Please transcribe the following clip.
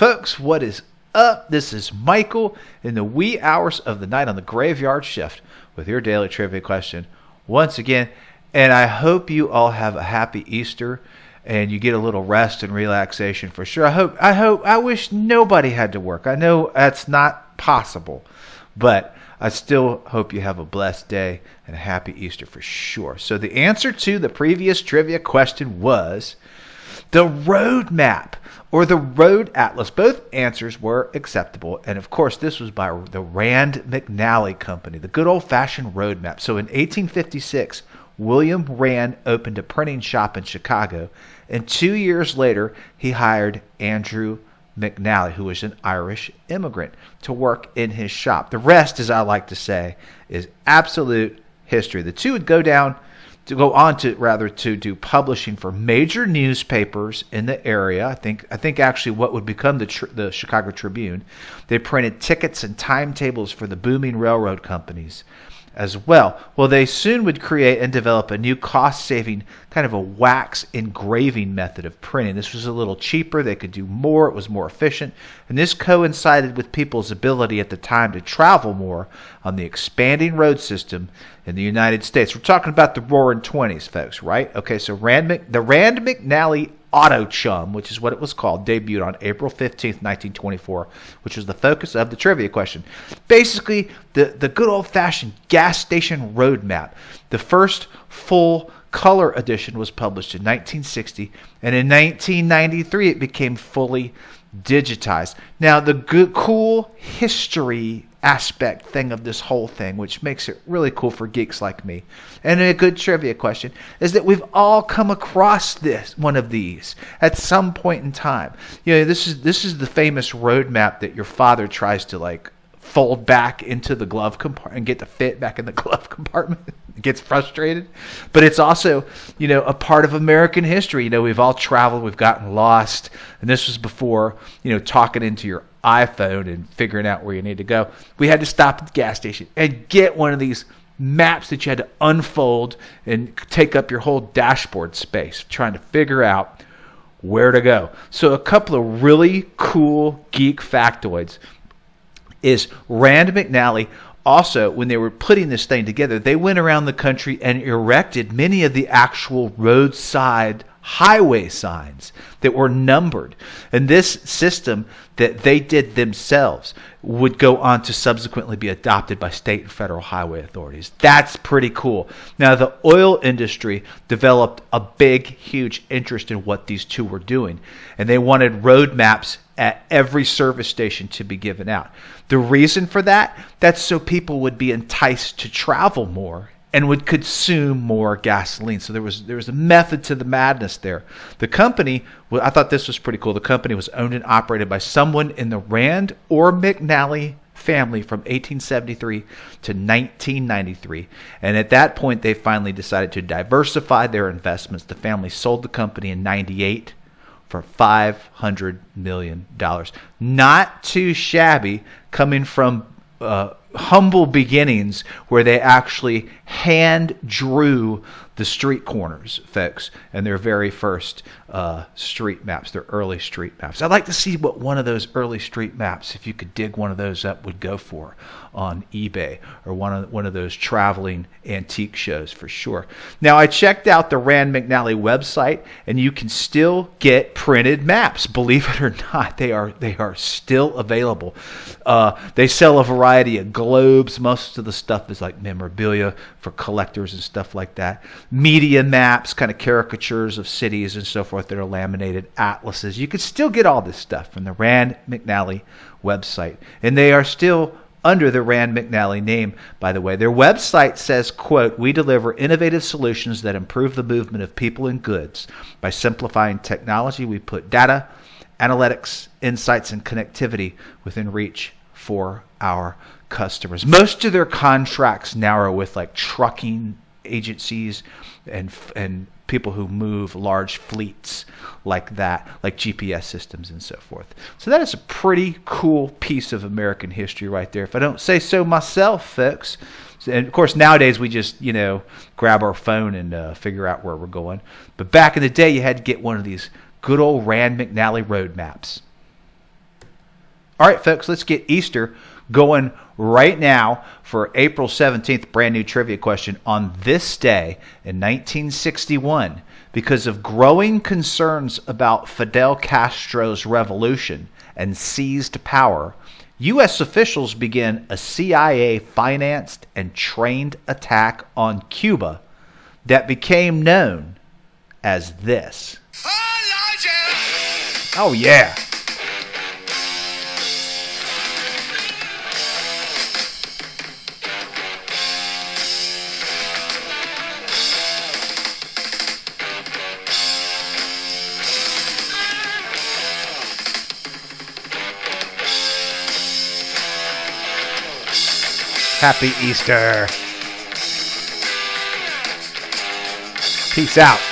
folks, what is up? This is Michael in the wee hours of the night on the graveyard shift with your daily trivia question once again. And I hope you all have a happy Easter and you get a little rest and relaxation for sure. I wish nobody had to work. I know that's not possible, but I still hope you have a blessed day and a happy Easter for sure. So the answer to the previous trivia question was the road map or the road atlas. Both answers were acceptable. And of course, this was by the Rand McNally Company, the good old-fashioned road map. So in 1856, William Rand opened a printing shop in Chicago. And 2 years later, he hired Andrew McNally, who was an Irish immigrant, to work in his shop. The rest, as I like to say, is absolute history. The two would go on to do publishing for major newspapers in the area. I think actually what would become the Chicago Tribune. They printed tickets and timetables for the booming railroad companies as well. Well, they soon would create and develop a new cost-saving kind of a wax engraving method of printing. This was a little cheaper. They could do more. It was more efficient. And this coincided with people's ability at the time to travel more on the expanding road system in the United States. We're talking about the Roaring '20s, folks, right? Okay, so the Rand McNally Auto Chum, which is what it was called, debuted on April 15th, 1924, which was the focus of the trivia question. Basically, the good old-fashioned gas station road map. The first full color edition was published in 1960, and in 1993 it became fully digitized. Now, the cool history aspect thing of this whole thing, which makes it really cool for geeks like me, and a good trivia question, is that we've all come across one of these at some point in time. You know, this is the famous road map that your father tries to fold back into the glove compartment and get to fit back in the glove compartment. Gets frustrated, but it's also, a part of American history. We've all traveled, we've gotten lost, and this was before, talking into your iPhone and figuring out where you need to go. We had to stop at the gas station and get one of these maps that you had to unfold and take up your whole dashboard space trying to figure out where to go. So a couple of really cool geek factoids is Rand McNally also, when they were putting this thing together, they went around the country and erected many of the actual roadside highway signs that were numbered. And this system that they did themselves would go on to subsequently be adopted by state and federal highway authorities. That's pretty cool. Now, the oil industry developed a big, huge interest in what these two were doing. And they wanted road maps at every service station to be given out. The reason for that's so people would be enticed to travel more and would consume more gasoline. So there was a method to the madness there. The company, I thought this was pretty cool. The company was owned and operated by someone in the Rand or McNally family from 1873 to 1993. And at that point, they finally decided to diversify their investments. The family sold the company in 98 for $500 million. Not too shabby, coming from humble beginnings where they actually hand drew the street corners, folks, and their very first street maps, their early street maps. I'd like to see what one of those early street maps, if you could dig one of those up, would go for on eBay or one of those traveling antique shows for sure. Now, I checked out the Rand McNally website, and you can still get printed maps. Believe it or not, they are still available. They sell a variety of globes. Most of the stuff is like memorabilia for collectors and stuff like that. Media maps, kind of caricatures of cities and so forth that are laminated, atlases. You can still get all this stuff from the Rand McNally website. And they are still under the Rand McNally name, by the way. Their website says, quote, "We deliver innovative solutions that improve the movement of people and goods. By simplifying technology, we put data, analytics, insights, and connectivity within reach for our customers." Most of their contracts now are with trucking agencies and people who move large fleets like that, like GPS systems and so forth. So that is a pretty cool piece of American history right there, if I don't say so myself, folks. And of course, nowadays we just, grab our phone and figure out where we're going. But back in the day, you had to get one of these good old Rand McNally road maps. All right, folks, let's get Easter going right now for April 17th, brand new trivia question. On this day in 1961, because of growing concerns about Fidel Castro's revolution and seized power, U.S. officials began a CIA-financed and trained attack on Cuba that became known as this. Oh, yeah. Happy Easter. Peace out.